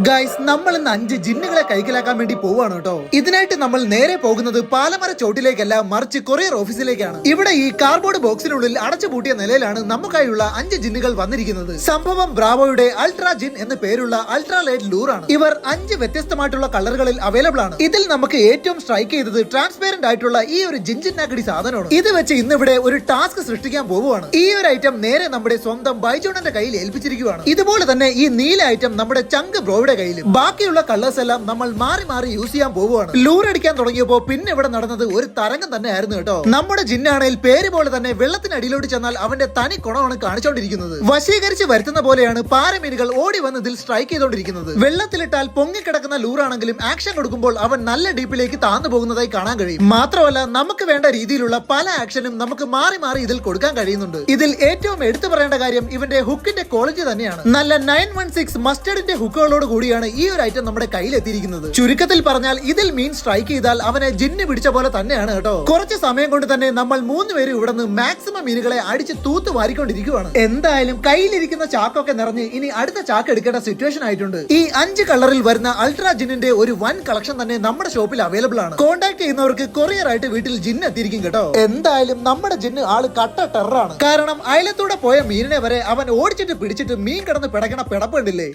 Guys നമ്മൾ ഇന്ന് 5 ജിന്നുകളെ കൈക്കലാക്കാൻ വേണ്ടി പോവാണ് കേട്ടോ. ഇതിനായിട്ട് നമ്മൾ നേരെ പോകുന്നത് പാലമര ചോട്ടിലേക്കല്ല, മറിച്ച് കൊറിയർ ഓഫീസിലേക്കാണ്. ഇവിടെ ഈ കാർഡ്ബോർഡ് ബോക്സിനുള്ളിൽ അടച്ചുപൂട്ടിയ നിലയിലാണ് നമുക്കായുള്ള 5 ജിന്നുകൾ വന്നിരിക്കുന്നത്. സംഭവം ബ്രാവോയുടെ അൾട്രാ ജിൻ എന്ന് പേരുള്ള അൾട്രാ ലൈറ്റ് ലൂർ ആണ്. ഇവർ 5 വ്യത്യസ്തമായിട്ടുള്ള കളറുകളിൽ അവൈലബിൾ ആണ്. ഇതിൽ നമുക്ക് ഏറ്റവും സ്ട്രൈക്ക് ചെയ്തത് ട്രാൻസ്പെറന്റ് ആയിട്ടുള്ള ഈ ഒരു ജിൻജിന്നാക്കടി സാധനമാണ്. ഇത് വെച്ച് ഇന്ന് ഇവിടെ ഒരു ടാസ്ക് സൃഷ്ടിക്കാൻ പോവുകയാണ്. ഈ ഒരു ഐറ്റം നേരെ നമ്മുടെ സ്വന്തം ബൈജോണന്റെ കയ്യിൽ ഏൽപ്പിച്ചിരിക്കുകയാണ്. ഇതുപോലെ തന്നെ ഈ നീല ഐറ്റം നമ്മുടെ ചങ്ക് ബ്രോയുടെ കയ്യിലും. ബാക്കിയുള്ള കളേഴ്സ് എല്ലാം നമ്മൾ മാറി മാറി യൂസ് ചെയ്യാൻ പോവുകയാണ്. ലൂർ അടിക്കാൻ തുടങ്ങിയപ്പോ പിന്നെ ഇവിടെ നടന്നത് ഒരു തരംഗം തന്നെ ആയിരുന്നു കേട്ടോ. നമ്മുടെ ജിന്നാണെങ്കിൽ പേര് പോലെ തന്നെ വെള്ളത്തിനടിയിലോട്ട് ചെന്നാൽ അവന്റെ തനി ഗുണമാണ് കാണിച്ചുകൊണ്ടിരിക്കുന്നത്. വശീകരിച്ച് വരുത്തുന്ന പോലെയാണ് പാരമീനുകൾ ഓടി വന്ന് ഇതിൽ സ്ട്രൈക്ക് ചെയ്തുകൊണ്ടിരിക്കുന്നത്. വെള്ളത്തിലിട്ടാൽ പൊങ്ങിക്കിടക്കുന്ന ലൂറാണെങ്കിലും ആക്ഷൻ കൊടുക്കുമ്പോൾ അവൻ നല്ല ഡീപ്പിലേക്ക് താന്നു പോകുന്നതായി കാണാൻ കഴിയും. മാത്രമല്ല നമുക്ക് വേണ്ട രീതിയിലുള്ള പല ആക്ഷനും നമുക്ക് മാറി മാറി ഇതിൽ കൊടുക്കാൻ കഴിയുന്നുണ്ട്. ഇതിൽ ഏറ്റവും എടുത്തു പറയേണ്ട കാര്യം ഇവന്റെ ഹുക്കിന്റെ ക്വാളിറ്റി തന്നെയാണ്. നല്ല 916 മസ്റ്റർഡിന്റെ ഹുക്കുകളോട് കൂടിയാണ് ഈ ഒരു ഐറ്റം നമ്മുടെ കയ്യിൽ എത്തിയിരിക്കുന്നത്. ചുരുക്കത്തിൽ പറഞ്ഞാൽ ഇതിൽ മീൻ സ്ട്രൈക്ക് ചെയ്താൽ അവനെ ജിന്ന് പിടിച്ച പോലെ തന്നെയാണ് കേട്ടോ. കുറച്ച് സമയം കൊണ്ട് തന്നെ നമ്മൾ 3 പേരും ഇവിടെ നിന്ന് മാക്സിമം മീനുകളെ അടിച്ച് തൂത്ത് വാരിക്കൊണ്ടിരിക്കുകയാണ്. എന്തായാലും കയ്യിലിരിക്കുന്ന ചാക്കൊക്കെ നിറഞ്ഞ് ഇനി അടുത്ത ചാക്ക് എടുക്കേണ്ട സിറ്റുവേഷൻ ആയിട്ടുണ്ട്. ഈ 5 കളറിൽ വരുന്ന അൾട്രാ ജിന്നിന്റെ ഒരു വൻ കളക്ഷൻ തന്നെ നമ്മുടെ ഷോപ്പിൽ അവൈലബിൾ ആണ്. കോൺടാക്ട് ചെയ്യുന്നവർക്ക് കൊറിയർ ആയിട്ട് വീട്ടിൽ ജിന്ന് എത്തിയിരിക്കും കേട്ടോ. എന്തായാലും നമ്മുടെ ജിന്ന് ആള് കട്ട ടെററാണ്. കാരണം അയലത്തൂടെ പോയ മീനിനെ വരെ അവൻ ഓടിച്ചിട്ട് പിടിച്ചിട്ട് മീൻ കിടന്ന് പിടക്കണ പിടപ്പുണ്ടില്ലേ.